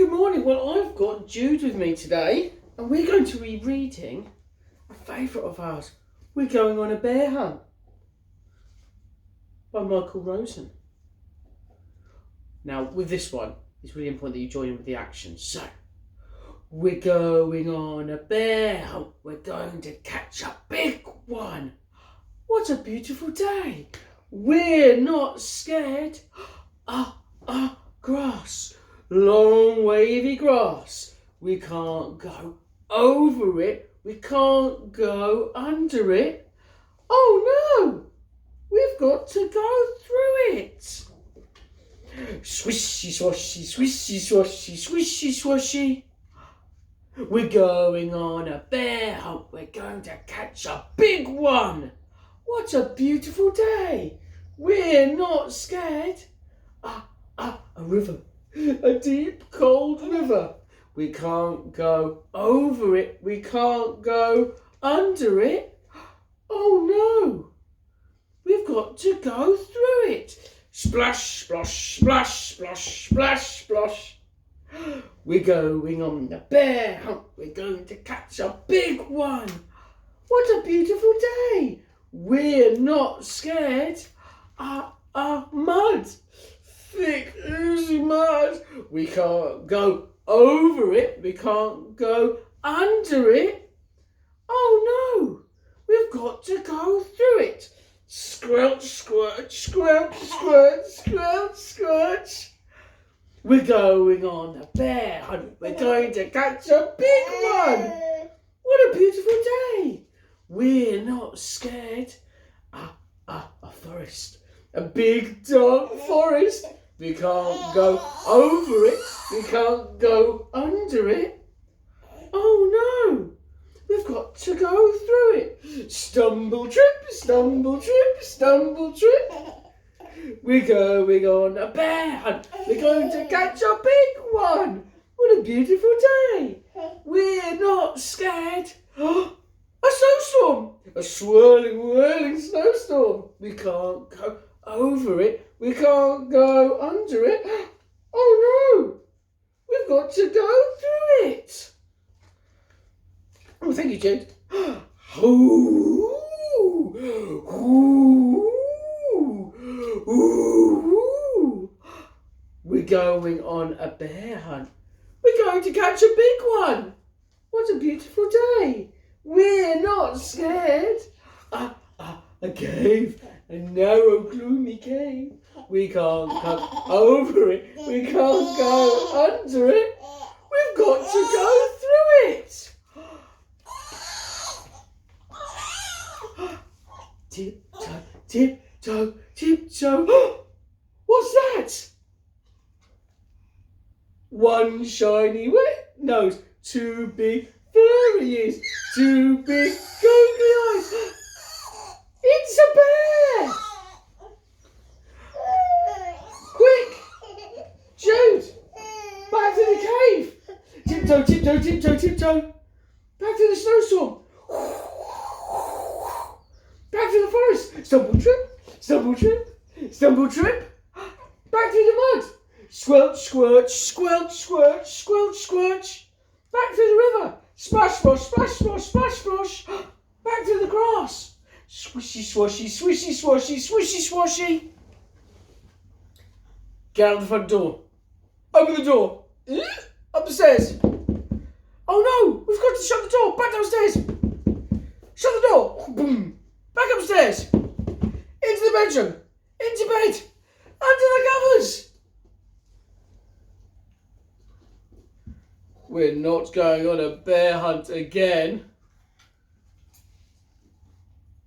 Good morning. Well, I've got Jude with me today, and we're going to be reading a favourite of ours. We're going on a bear hunt by Michael Rosen. Now, with this one, it's really important that you join in with the action. So, we're going on a bear hunt. We're going to catch a big one. What a beautiful day. We're not scared. Grass. Long wavy grass. We can't go over it. We can't go under it. Oh no! We've got to go through it. Swishy swashy, swishy swashy, swishy swashy. We're going on a bear hunt. We're going to catch a big one. What a beautiful day. We're not scared. A river. A deep, cold river. We can't go over it. We can't go under it. Oh no! We've got to go through it. Splash, splosh, splash, splosh, splash, splosh. We're going on the bear hunt. We're going to catch a big one. What a beautiful day. We're not scared. Mud. Thick, oozy mud. We can't go over it. We can't go under it. Oh no! We've got to go through it. Squelch, squirch, squelch, squirt, squelch, squirch. We're going on a bear hunt. We're going to catch a big one. What a beautiful day. We're not scared. A forest. A big dark forest. We can't go over it. We can't go under it. Oh no! We've got to go through it. Stumble, trip, stumble, trip, stumble, trip. We're going on a bear hunt. We're going to catch a big one. What a beautiful day. We're not scared. A snowstorm. A swirling, whirling snowstorm. We can't go over it. We can't go under it. Oh no! We've got to go through it. Oh, thank you, Jude. Ooh, ooh, ooh. We're going on a bear hunt. We're going to catch a big one. What a beautiful day. We're not scared. A cave. A narrow, gloomy cave. We can't go over it. We can't go under it. We've got to go through it. Tiptoe, tiptoe, tiptoe. What's that? One shiny wet nose, two big furry ears, two big googly eyes. It's a bear! Quick! Jude! Back to the cave! Tiptoe, tiptoe, tiptoe, tiptoe. Back to the snowstorm. Back to the forest. Stumble, trip, stumble, trip, stumble, trip. Back to the mud. Squelch, squirch, squelch, squirch, squelch, squirch. Back to the river. Splash, splosh, splash, splosh, splash, splosh. Back to the grass. Swishy, swashy, swishy, swashy, swishy, swashy. Get out the front door. Open the door. Up the stairs. Oh no! We've got to shut the door. Back downstairs. Shut the door. Boom. Back upstairs. Into the bedroom. Into bed. Under the covers. We're not going on a bear hunt again.